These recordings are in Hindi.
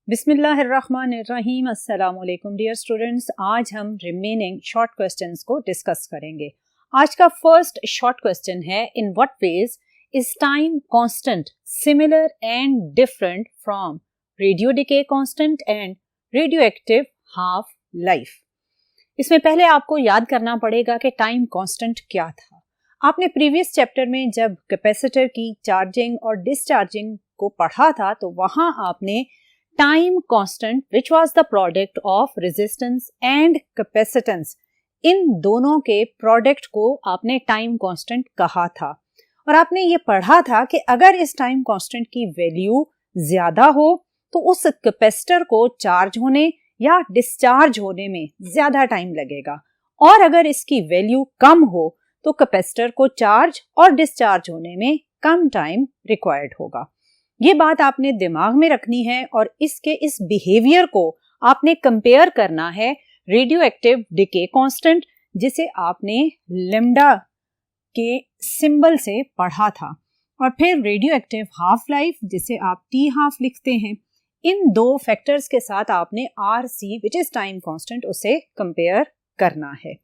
बिस्मिल्लाहिर्रहमानिर्रहीम। अस्सलाम वालेकुम डियर स्टूडेंट्स। आज हम रिमेनिंग शॉर्ट क्वेश्चंस को डिस्कस करेंगे। आज का फर्स्ट शॉर्ट क्वेश्चन है, in what ways is time constant similar and different from radio decay constant and radioactive half life. इसमें पहले आपको याद करना पड़ेगा कि टाइम कांस्टेंट क्या था। आपने प्रीवियस चैप्टर में जब कैपेसिटर की चार्जिंग और डिस्चार्जिंग को पढ़ा था तो वहां आपने time constant which was the product of resistance and capacitance, इन दोनों के प्रोडक्ट को आपने टाइम कांस्टेंट कहा था। और आपने ये पढ़ा था कि अगर इस टाइम कांस्टेंट की वैल्यू ज्यादा हो तो उस कैपेसिटर को चार्ज होने या डिस्चार्ज होने में ज्यादा टाइम लगेगा, और अगर इसकी वैल्यू कम हो तो कैपेसिटर को चार्ज और डिस्चार्ज होने में कम टाइम रिक्वायर्ड होगा। ये बात आपने दिमाग में रखनी है और इसके इस बिहेवियर को आपने कंपेयर करना है रेडियो एक्टिव डिके कांस्टेंट, जिसे आपने लैम्डा के सिंबल से पढ़ा था, और फिर रेडियो एक्टिव हाफ लाइफ जिसे आप टी हाफ लिखते हैं। इन दो फैक्टर्स के साथ आपने R C which is time constant उसे कंपेयर करना है।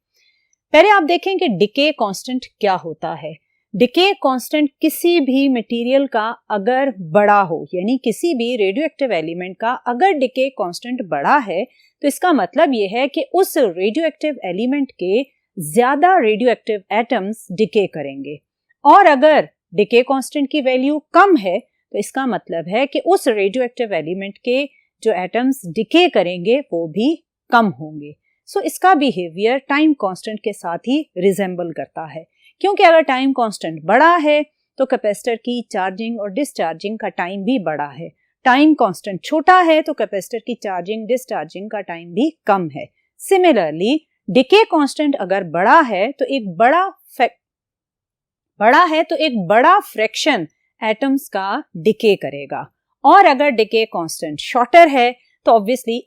पहले आप देखें कि डिके कांस्टेंट क्या होता है। डिके कांस्टेंट किसी भी मटेरियल का अगर बड़ा हो, यानी किसी भी रेडियोएक्टिव एलिमेंट का अगर डिके कांस्टेंट बड़ा है तो इसका मतलब यह है कि उस रेडियोएक्टिव एलिमेंट के ज्यादा रेडियोएक्टिव एटम्स डिके करेंगे, और अगर डिके कांस्टेंट की वैल्यू कम है तो इसका मतलब है कि उस रेडियोएक्टिव एलिमेंट के जो एटम्स डिके करेंगे वो भी कम होंगे। सो इसका बिहेवियर टाइम कांस्टेंट के साथ ही रिजेंबल करता है, क्योंकि अगर टाइम कांस्टेंट बड़ा है तो कैपेसिटर की चार्जिंग और डिस्चार्जिंग का टाइम भी बड़ा है। टाइम कांस्टेंट छोटा है तो कैपेसिटर की चार्जिंग डिस्चार्जिंग का टाइम भी कम है। सिमिलरली डिके कांस्टेंट अगर बड़ा है तो एक बड़ा फ्रैक्शन एटम्स का डिके करेगा, और अगर डिके कांस्टेंट शॉर्टर है तो ऑब्वियसली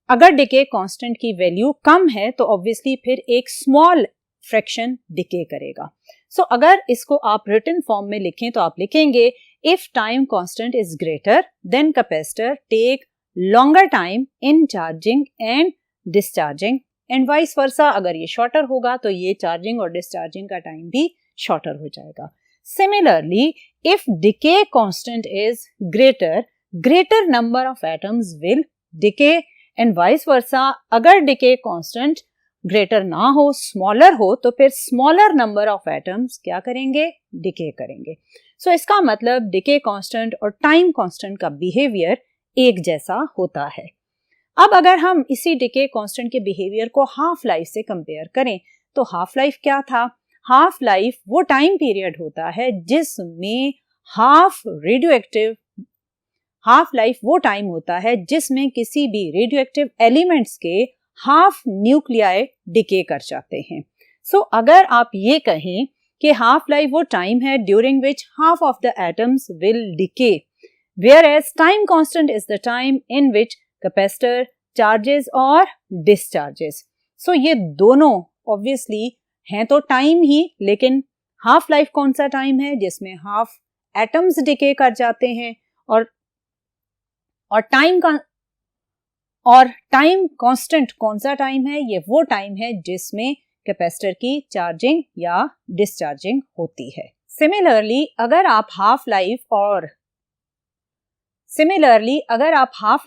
अगर डिके कांस्टेंट की वैल्यू कम है तो ऑब्वियसली फिर एक स्मॉल फ्रैक्शन डिके करेगा। सो अगर इसको आप रिटन फॉर्म में लिखें तो आप लिखेंगे if time constant is greater than capacitor take longer time in charging and discharging, and vice versa. अगर ये शॉर्टर होगा तो ये चार्जिंग और डिस्चार्जिंग का टाइम भी शॉर्टर हो जाएगा। Similarly if decay constant is greater number of atoms will decay, and vice versa. अगर डिके कांस्टेंट ग्रेटर ना हो, स्मॉलर हो, तो फिर स्मॉलर नंबर ऑफ एटम्स क्या करेंगे, डिके करेंगे। सो इसका मतलब डिके कांस्टेंट और टाइम कांस्टेंट का बिहेवियर एक जैसा होता है। अब अगर हम इसी डिके कांस्टेंट के बिहेवियर को हाफ लाइफ से कंपेयर करें तो हाफ लाइफ क्या था। हाफ लाइफ वो टाइम पीरियड होता है जिसमें हाफ लाइफ वो टाइम होता है जिसमें किसी भी रेडियोएक्टिव एलिमेंट्स के हाफ न्यूक्लियाई डिके कर जाते हैं। सो अगर आप ये कहें कि हाफ लाइफ वो टाइम है during which half of the atoms will decay, whereas time constant is the time in which capacitor charges और discharges. So ये दोनों obviously हैं तो टाइम ही, लेकिन हाफ लाइफ कौन सा टाइम है जिसमें हाफ एटम्स डिके कर जाते हैं, और टाइम कांस्टेंट कौन सा टाइम है, ये वो टाइम है जिसमें कैपेसिटर की चार्जिंग या डिस्चार्जिंग होती है। सिमिलरली अगर आप हाफ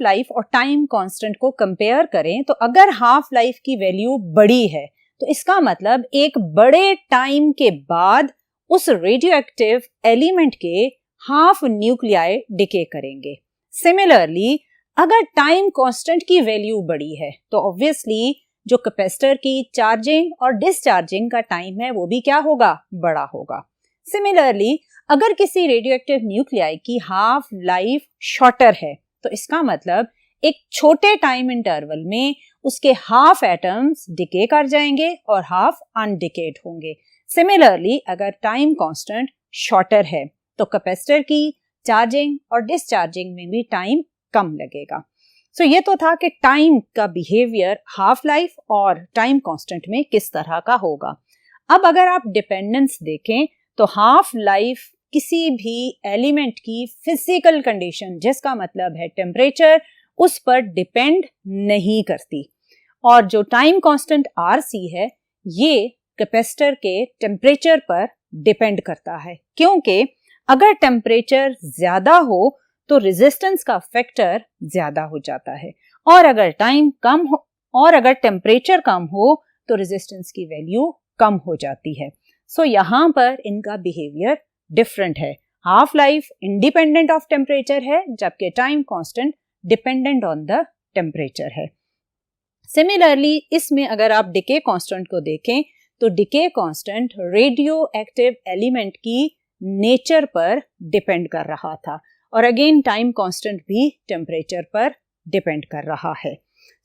लाइफ और टाइम कांस्टेंट को कंपेयर करें तो अगर हाफ लाइफ की वैल्यू बड़ी है तो इसका मतलब एक बड़े टाइम के बाद उस रेडियोएक्टिव एलिमेंट के हाफ न्यूक्लियाई डिके करेंगे। सिमिलरली अगर टाइम कांस्टेंट की वैल्यू बड़ी है तो ऑब्वियसली जो कैपेसिटर की चार्जिंग और डिस्चार्जिंग का टाइम है वो भी क्या होगा, बड़ा होगा। सिमिलरली अगर किसी रेडियोएक्टिव न्यूक्लियाई की हाफ लाइफ शॉर्टर है तो इसका मतलब एक छोटे टाइम इंटरवल में उसके हाफ एटम्स डिके कर जाएंगे और हाफ अनडिकेड होंगे। सिमिलरली अगर टाइम कांस्टेंट शॉर्टर है तो कैपेसिटर की चार्जिंग और डिस्चार्जिंग में भी टाइम कम लगेगा। सो ये तो था कि टाइम का बिहेवियर हाफ लाइफ और टाइम कांस्टेंट में किस तरह का होगा। अब अगर आप डिपेंडेंस देखें तो हाफ लाइफ किसी भी एलिमेंट की फिजिकल कंडीशन, जिसका मतलब है टेम्परेचर, उस पर डिपेंड नहीं करती। और जो टाइम कांस्टेंट RC है ये कैपेसिटर के टेम्परेचर पर डिपेंड करता है, क्योंकि अगर टेम्परेचर ज्यादा हो तो रेजिस्टेंस का फैक्टर ज्यादा हो जाता है, और अगर टाइम कम हो और अगर टेम्परेचर कम हो तो रेजिस्टेंस की वैल्यू कम हो जाती है। सो यहाँ पर इनका बिहेवियर डिफरेंट है। Half life independent of temperature है, जबकि time constant dependent on the temperature है। सिमिलरली इसमें अगर आप डिके कांस्टेंट को देखें तो decay constant radio active element की नेचर पर डिपेंड कर रहा था, और अगेन टाइम कांस्टेंट भी टेम्परेचर पर डिपेंड कर रहा है।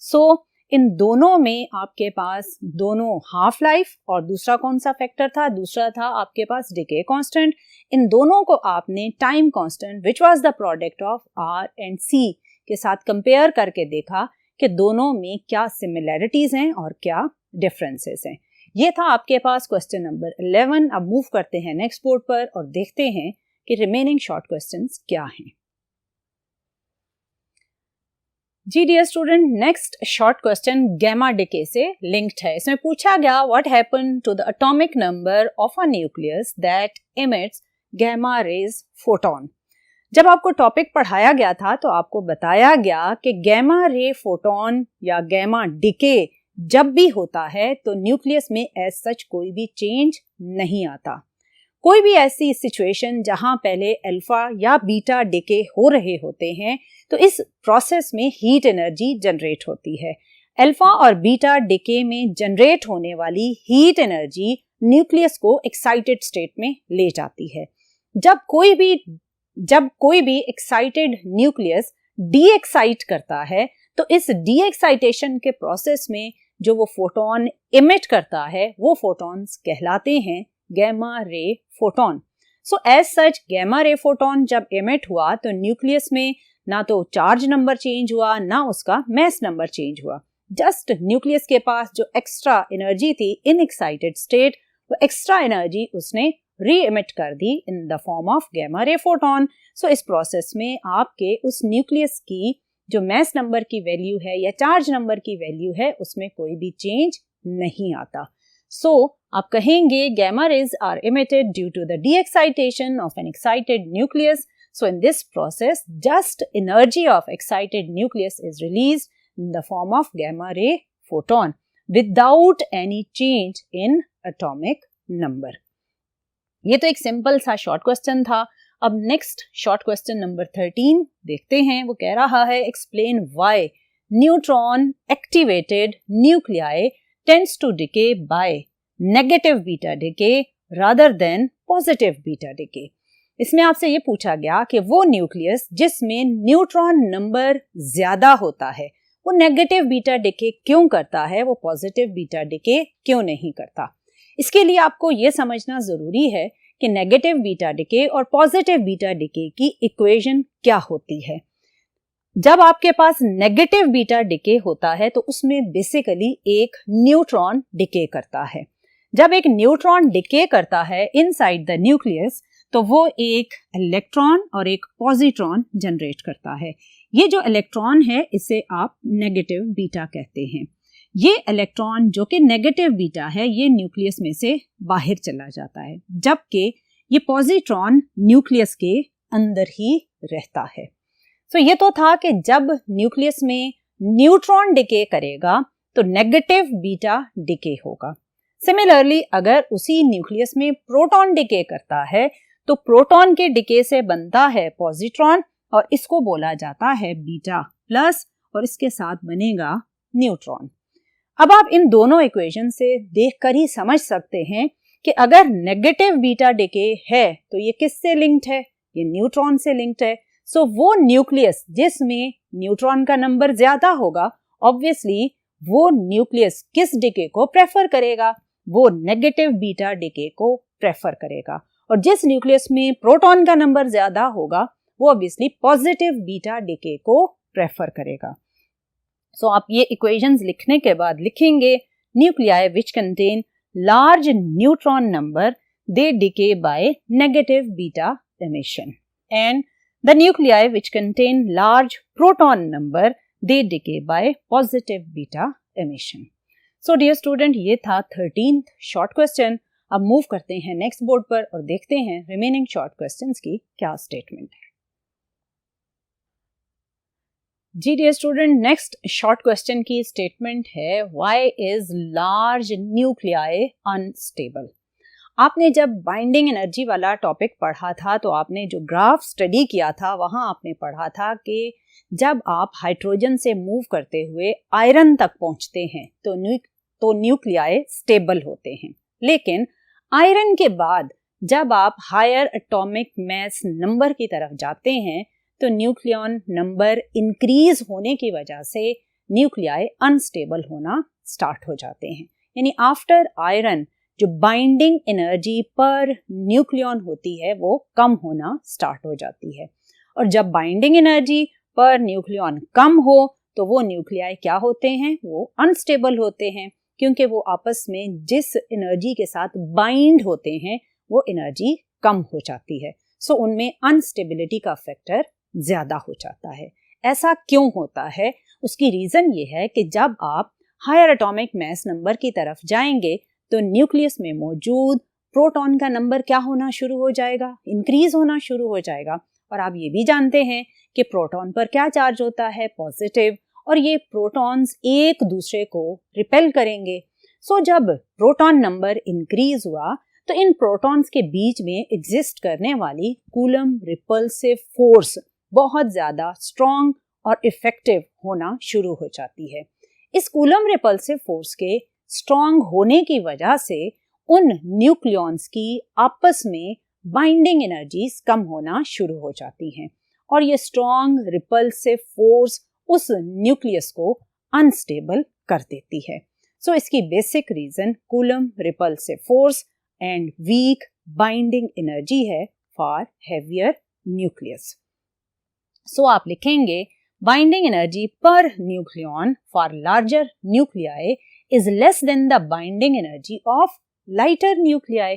सो इन दोनों में आपके पास दोनों हाफ लाइफ और दूसरा कौन सा फैक्टर था, दूसरा था आपके पास डिके कांस्टेंट। इन दोनों को आपने time constant which was the product of R and C के साथ कंपेयर करके देखा कि दोनों में क्या सिमिलैरिटीज हैं और क्या डिफरेंसेस हैं। ये था आपके पास क्वेश्चन नंबर 11। अब मूव करते हैं नेक्स्ट बोर्ड पर और देखते हैं कि रिमेनिंग शॉर्ट क्वेश्चंस क्या हैं। जी dear student, next short question gamma decay से लिंक्ड है। इसमें पूछा गया what happen to the atomic number of a nucleus that emits gamma rays photon. जब आपको टॉपिक पढ़ाया गया था तो आपको बताया गया कि गैमा रे फोटोन या गैमा डिके जब भी होता है तो न्यूक्लियस में एज सच कोई भी चेंज नहीं आता। कोई भी ऐसी सिचुएशन जहां पहले अल्फा या बीटा डिके हो रहे होते हैं तो इस प्रोसेस में हीट एनर्जी जनरेट होती है। अल्फा और बीटा डिके में जनरेट होने वाली हीट एनर्जी न्यूक्लियस को एक्साइटेड स्टेट में ले जाती है। जब कोई भी एक्साइटेड न्यूक्लियस डी एक्साइट करता है तो इस डी एक्साइटेशन के प्रोसेस में जो वो फोटोन इमिट करता है वो फोटॉन्स कहलाते हैं gamma ray photon. So as such gamma ray photon जब इमिट हुआ तो न्यूक्लियस में ना तो चार्ज नंबर चेंज हुआ ना उसका मास नंबर चेंज हुआ। जस्ट न्यूक्लियस के पास जो एक्स्ट्रा एनर्जी थी इन एक्साइटेड स्टेट, वो एक्स्ट्रा एनर्जी उसने री इमिट कर दी in the form of gamma ray photon. So इस प्रोसेस में आपके उस न्यूक्लियस की जो मास नंबर की वैल्यू है या चार्ज नंबर की वैल्यू है उसमें कोई भी चेंज नहीं आता। सो आप कहेंगे gamma rays are emitted due to the de excitation of an excited nucleus. So in this process, just energy of excited nucleus is released in the form of gamma ray photon without any change in atomic number. ये तो एक सिंपल सा शॉर्ट क्वेश्चन था। अब नेक्स्ट शॉर्ट क्वेश्चन नंबर 13 देखते हैं। वो कह रहा है explain why neutron activated nuclei tends to decay by negative beta decay rather than positive beta decay. इसमें आपसे ये पूछा गया कि वो न्यूक्लियस जिसमें न्यूट्रॉन नंबर ज्यादा होता है वो नेगेटिव बीटा डिके क्यों करता है, वो पॉजिटिव बीटा डिके क्यों नहीं करता। इसके लिए आपको ये समझना जरूरी है कि नेगेटिव बीटा डिके और पॉजिटिव बीटा डिके की इक्वेशन क्या होती है। जब आपके पास नेगेटिव बीटा डिके होता है तो उसमें बेसिकली एक न्यूट्रॉन डिके करता है। जब एक न्यूट्रॉन डिके करता है इनसाइड द न्यूक्लियस तो वो एक इलेक्ट्रॉन और एक पॉजिट्रॉन जनरेट करता है। ये जो इलेक्ट्रॉन है इसे आप नेगेटिव बीटा कहते हैं। ये इलेक्ट्रॉन जो कि नेगेटिव बीटा है ये न्यूक्लियस में से बाहर चला जाता है, जबकि ये पॉजिट्रॉन न्यूक्लियस के अंदर ही रहता है। तो ये तो था कि जब न्यूक्लियस में न्यूट्रॉन डिके करेगा तो नेगेटिव बीटा डिके होगा। सिमिलरली अगर उसी न्यूक्लियस में प्रोटॉन डिके करता है तो प्रोटॉन के डिके से बनता है पॉजिट्रॉन और इसको बोला जाता है बीटा प्लस और इसके साथ बनेगा न्यूट्रॉन। अब आप इन दोनों इक्वेशन से देखकर ही समझ सकते हैं कि अगर नेगेटिव बीटा डिके है तो ये किससे लिंक्ड है, ये न्यूट्रॉन से लिंक्ड है। सो वो न्यूक्लियस जिसमें न्यूट्रॉन का नंबर ज्यादा होगा ऑब्वियसली वो न्यूक्लियस किस डिके को प्रेफर करेगा, वो नेगेटिव बीटा डिके को प्रेफर करेगा। और जिस न्यूक्लियस में प्रोटॉन का नंबर ज्यादा होगा वो ऑब्वियसली पॉजिटिव बीटा डिके को प्रेफर करेगा। सो आप ये इक्वेशंस लिखने के बाद लिखेंगे nuclei which contain large neutron number they decay by negative beta emission. And the nuclei which contain large proton number, they decay by positive beta emission. So dear student, ये था 13th short question. अब मूव करते हैं नेक्स्ट बोर्ड पर और देखते हैं रिमेनिंग शॉर्ट क्वेश्चंस की क्या स्टेटमेंट है. जी dear student, next short question की स्टेटमेंट है why is large nuclei unstable. आपने जब बाइंडिंग एनर्जी वाला टॉपिक पढ़ा था तो आपने जो ग्राफ स्टडी किया था वहां आपने पढ़ा था कि जब आप हाइड्रोजन से मूव करते हुए आयरन तक पहुंचते हैं तो न्यूक्लियाई स्टेबल होते हैं. लेकिन आयरन के बाद जब आप हायर एटॉमिक मास नंबर की तरफ जाते हैं तो न्यूक्लियन नंबर इंक्रीज होने की वजह से न्यूक्लियाई अनस्टेबल होना स्टार्ट हो जाते हैं. यानी आफ्टर आयरन जो बाइंडिंग एनर्जी पर न्यूक्लियन होती है वो कम होना स्टार्ट हो जाती है. और जब बाइंडिंग एनर्जी पर न्यूक्लियन कम हो तो वो न्यूक्लियाई क्या होते हैं, वो अनस्टेबल होते हैं, क्योंकि वो आपस में जिस एनर्जी के साथ बाइंड होते हैं वो एनर्जी कम हो जाती है. सो उनमें अनस्टेबिलिटी का फैक्टर ज्यादा हो जाता है. ऐसा क्यों होता है? उसकी रीजन ये है कि जब आप हायर एटॉमिक मास नंबर की तरफ जाएंगे तो न्यूक्लियस में मौजूद प्रोटॉन का नंबर क्या होना शुरू हो जाएगा, इंक्रीज होना शुरू हो जाएगा. और आप ये भी जानते हैं कि प्रोटॉन पर क्या चार्ज होता है, पॉजिटिव, और ये प्रोटॉन्स एक दूसरे को रिपेल करेंगे. सो जब प्रोटॉन नंबर इंक्रीज हुआ तो इन प्रोटॉन्स के बीच में एग्जिस्ट करने वाली कूलम रिपल्सिव फोर्स बहुत ज्यादा स्ट्रॉन्ग और इफेक्टिव होना शुरू हो जाती है. इस कूलम रिपल्सिव फोर्स के स्ट्रॉन्ग होने की वजह से उन न्यूक्लियॉन्स की आपस में बाइंडिंग एनर्जीज कम होना शुरू हो जाती हैं और ये स्ट्रॉन्ग रिपल्सिव फोर्स उस न्यूक्लियस को अनस्टेबल कर देती है. सो इसकी basic reason Coulomb repulsive force and weak binding energy है फॉर हेवियर न्यूक्लियस. सो आप लिखेंगे binding energy per nucleon for larger nuclei is less than the binding energy of lighter nuclei.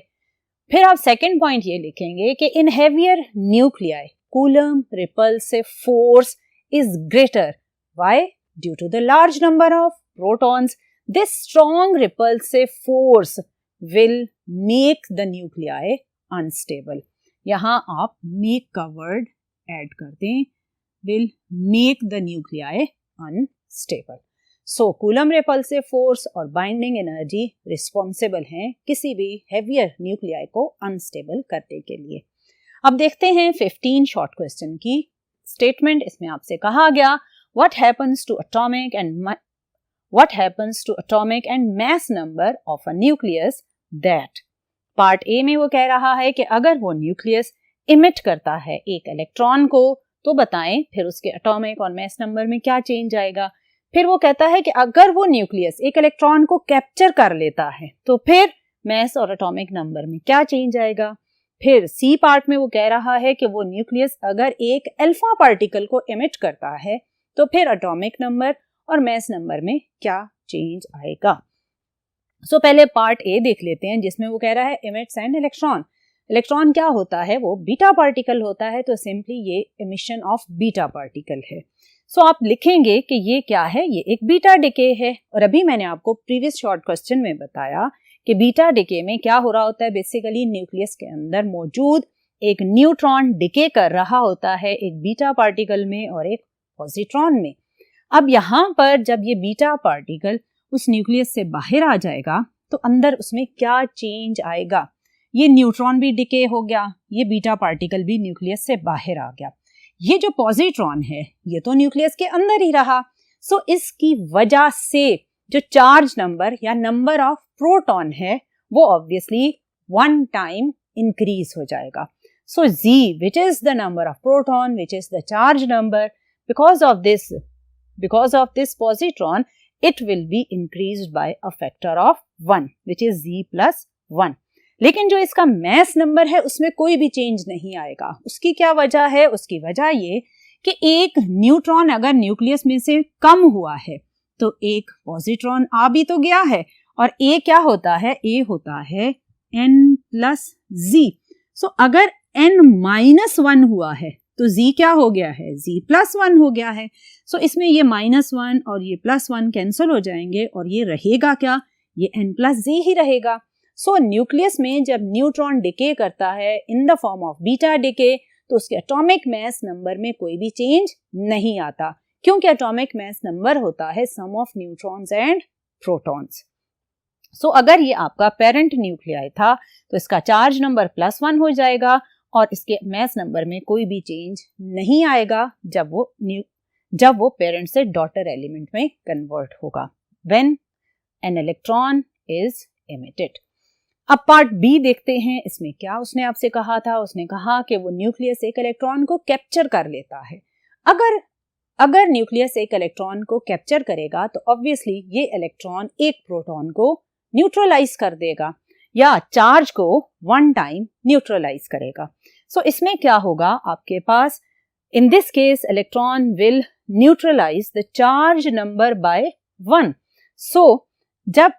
फिर आप सेकेंड पॉइंट ये लिखेंगे कि in heavier nuclei Coulomb repulsive force is greater. Why? Due to the large number of protons. This strong repulsive force will make the nuclei unstable. यहाँ आप make का word add कर दें, will make the nuclei unstable. So Coulomb repulsive force और binding energy responsible हैं किसी भी heavier nuclei को unstable करने के लिए. अब देखते हैं 15 short question की स्टेटमेंट. इसमें आपसे कहा गया what happens to atomic and mass number of a nucleus that. Part A में वो कह रहा है कि अगर वो न्यूक्लियस इमिट करता है एक इलेक्ट्रॉन को तो बताएं फिर उसके एटॉमिक और मास नंबर में क्या चेंज आएगा. फिर वो कहता है कि अगर वो न्यूक्लियस एक इलेक्ट्रॉन को कैप्चर कर लेता है तो फिर मास और एटॉमिक नंबर में क्या चेंज आएगा. फिर सी पार्ट में वो कह रहा है कि वो न्यूक्लियस अगर एक अल्फा पार्टिकल को एमिट करता है तो फिर एटॉमिक नंबर और मास नंबर में क्या चेंज आएगा. सो पहले पार्ट ए देख लेते हैं जिसमें वो कह रहा है एमिट्स एन इलेक्ट्रॉन. इलेक्ट्रॉन क्या होता है, वो बीटा पार्टिकल होता है, तो सिंपली ये एमिशन ऑफ बीटा पार्टिकल है. सो आप लिखेंगे कि ये क्या है, ये एक बीटा डिके है. और अभी मैंने आपको प्रीवियस शॉर्ट क्वेश्चन में बताया कि बीटा डिके में क्या हो रहा होता है, बेसिकली न्यूक्लियस के अंदर मौजूद एक न्यूट्रॉन डिके कर रहा होता है एक बीटा पार्टिकल में और एक पॉजिट्रॉन में. अब यहाँ पर जब ये बीटा पार्टिकल उस न्यूक्लियस से बाहर आ जाएगा तो अंदर उसमें क्या चेंज आएगा. ये न्यूट्रॉन भी डिके हो गया, ये बीटा पार्टिकल भी न्यूक्लियस से बाहर आ गया. ये जो पॉजिट्रॉन है ये तो न्यूक्लियस के अंदर ही रहा. सो इसकी वजह से जो चार्ज नंबर या नंबर ऑफ प्रोटॉन है वो ऑब्वियसली वन टाइम इंक्रीज हो जाएगा. सो Z, which is the number of proton, which is the charge number, because of this positron, it will be increased by a factor of 1, which is Z plus 1. लेकिन जो इसका mass number है उसमें कोई भी चेंज नहीं आएगा. उसकी क्या वजह है? उसकी वजह ये कि एक न्यूट्रॉन अगर न्यूक्लियस में से कम हुआ है तो एक पॉजिट्रॉन आ भी तो गया है और A क्या होता है? A होता है N plus Z. सो अगर n-1 हुआ है तो z क्या हो गया है, z+1 हो गया है। सो इसमें ये -1 और ये +1 कैंसिल हो जाएंगे और ये रहेगा क्या, ये n+z ही रहेगा। सो न्यूक्लियस में जब न्यूट्रॉन डिके करता है इन the form of beta decay तो उसके एटॉमिक मास नंबर में कोई भी चेंज नहीं आता, क्योंकि एटॉमिक मास नंबर होता है सम ऑफ न्यूट्रॉन्स एंड प्रोटॉन्स। सो अगर ये आपका पेरेंट न्यूक्लियाई था तो इसका चार्ज नंबर +1 हो जाएगा और इसके मास नंबर में कोई भी चेंज नहीं आएगा जब वो पेरेंट से डॉटर एलिमेंट में कन्वर्ट होगा, when an electron is emitted. अब पार्ट बी देखते हैं, इसमें क्या उसने आपसे कहा था। उसने कहा कि वो न्यूक्लियस एक इलेक्ट्रॉन को कैप्चर कर लेता है। अगर न्यूक्लियस एक इलेक्ट्रॉन को कैप्चर करेगा तो ऑब्वियसली ये इलेक्ट्रॉन एक प्रोटॉन को न्यूट्रलाइज कर देगा या चार्ज को वन टाइम न्यूट्रलाइज करेगा। सो इसमें क्या होगा आपके पास, in this case electron will neutralise the charge number by 1। So जब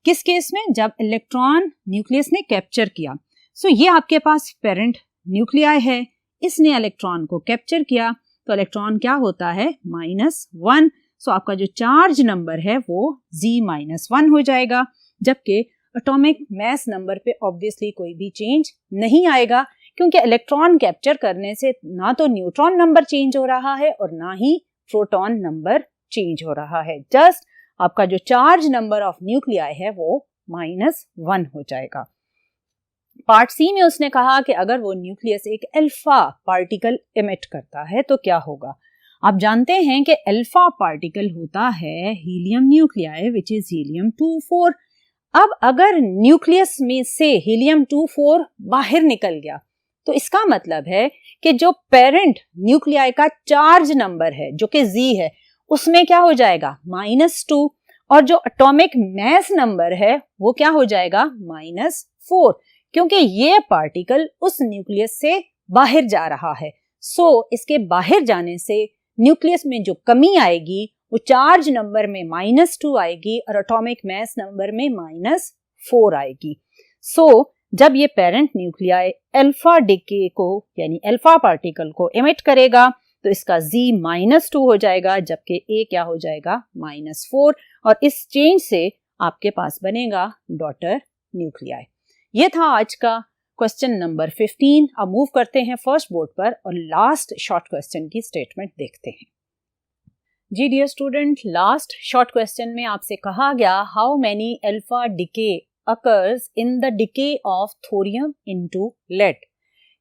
किस केस में, जब इलेक्ट्रॉन न्यूक्लियस ने कैप्चर किया। सो ये आपके पास पेरेंट न्यूक्लियाई है, इसने इलेक्ट्रॉन को कैप्चर किया तो इलेक्ट्रॉन क्या होता है, -1। सो आपका जो चार्ज नंबर है वो Z-1 हो जाएगा, जबकि एटॉमिक मास नंबर पे ऑब्वियसली कोई भी चेंज नहीं आएगा, क्योंकि इलेक्ट्रॉन कैप्चर करने से ना तो न्यूट्रॉन नंबर चेंज हो रहा है और ना ही प्रोटॉन नंबर चेंज हो रहा है। जस्ट आपका जो चार्ज नंबर ऑफ न्यूक्लियाई है वो -1 हो जाएगा। पार्ट सी में उसने कहा कि अगर वो न्यूक्लियस एक अल्फा पार्टिकल इमिट करता है तो क्या होगा। आप जानते हैं कि अल्फा पार्टिकल होता है हीलियम न्यूक्लियाई विच इज हीलियम-2,4। अब अगर न्यूक्लियस में से हीलियम-2,4 बाहर निकल गया तो इसका मतलब है कि जो पेरेंट न्यूक्लियाई का चार्ज नंबर है जो कि Z है उसमें क्या हो जाएगा, -2, और जो एटॉमिक मास नंबर है वो क्या हो जाएगा, -4, क्योंकि ये पार्टिकल उस न्यूक्लियस से बाहर जा रहा है। सो इसके बाहर जाने से न्यूक्लियस में जो कमी आएगी वो चार्ज नंबर में -2 आएगी और एटॉमिक मास नंबर में -4 आएगी। सो जब ये पेरेंट न्यूक्लियाई अल्फा डिके को यानी अल्फा पार्टिकल को एमिट करेगा तो इसका Z-2 हो जाएगा, जबकि A क्या हो जाएगा, -4, और इस चेंज से आपके पास बनेगा डॉटर न्यूक्लियाई। ये था आज का क्वेश्चन नंबर 15। अब मूव करते हैं फर्स्ट बोर्ड पर और लास्ट शॉर्ट क्वेश्चन की स्टेटमेंट देखते हैं। जी dear student, last short question में आपसे कहा गया how many alpha decay occurs in the decay of thorium into lead,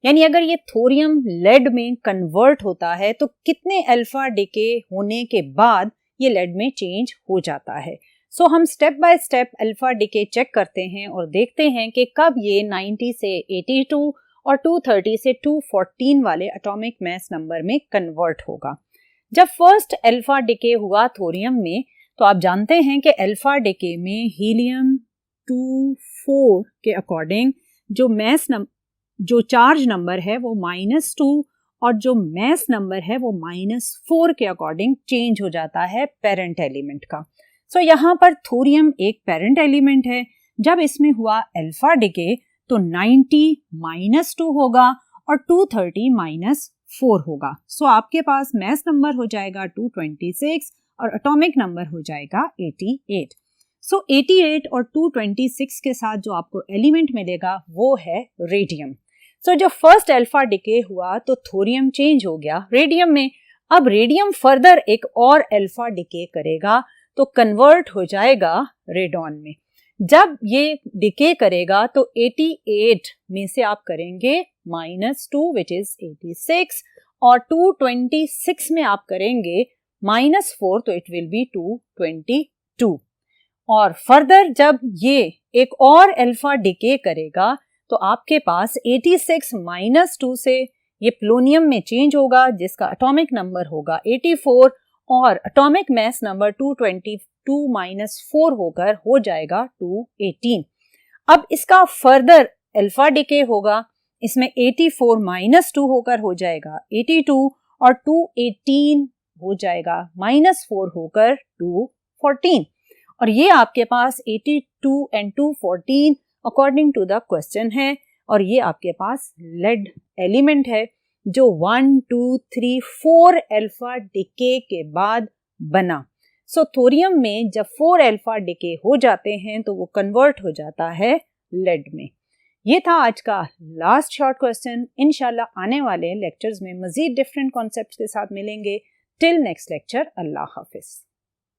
यानी अगर ये थोरियम लेड में कन्वर्ट होता है तो कितने अल्फा डिके होने के बाद ये लेड में चेंज हो जाता है। सो हम step by step alpha decay check करते हैं और देखते हैं कि कब ये 90 से 82 और 230 से 214 वाले एटॉमिक मास नंबर में कन्वर्ट होगा। जब फर्स्ट अल्फा डिके हुआ थोरियम में तो आप जानते हैं कि अल्फा डिके में हीलियम-2,4 के अकॉर्डिंग जो चार्ज नंबर है वो -2 और जो मास नंबर है वो -4 के अकॉर्डिंग चेंज हो जाता है पेरेंट एलिमेंट का। सो यहाँ पर थोरियम एक पेरेंट एलिमेंट है। जब इसमें हुआ अल्फा डिके तो 90 -2 होगा और 230 -4 होगा। सो आपके पास मास नंबर हो जाएगा 226 और एटॉमिक नंबर हो जाएगा 88। सो 88 और 226 के साथ जो आपको एलिमेंट मिलेगा वो है रेडियम। सो जो फर्स्ट अल्फा डिके हुआ तो थोरियम चेंज हो गया रेडियम में। अब रेडियम फर्दर एक और अल्फा डिके करेगा तो कन्वर्ट हो जाएगा रेडॉन में। जब ये डिके करेगा तो 88 में से आप करेंगे -2 विच इज 86 और 226 में आप करेंगे -4 तो इट विल बी 222। और फर्दर जब ये एक और अल्फा डिके करेगा तो आपके पास 86 -2 से ये प्लोनियम में चेंज होगा जिसका एटॉमिक नंबर होगा 84 और एटॉमिक मास नंबर 222 -4 होकर हो जाएगा 218। अब इसका फर्दर अल्फा डिके होगा, इसमें 84 -2 होकर हो जाएगा 82 और 218 हो जाएगा -4 होकर 214। और ये आपके पास 82 and 214 according to the question है। और ये आपके पास लेड एलिमेंट है जो 1, 2, 3, 4 अल्फा डिके के बाद बना। सो थोरियम में जब 4 अल्फा डिके हो जाते हैं तो वो कन्वर्ट हो जाता है लेड में। ये था आज का लास्ट शॉर्ट क्वेश्चन। इंशाल्लाह आने वाले लेक्चर्स में मजीद डिफरेंट कॉन्सेप्ट्स के साथ मिलेंगे। टिल नेक्स्ट लेक्चर, अल्लाह हाफिज।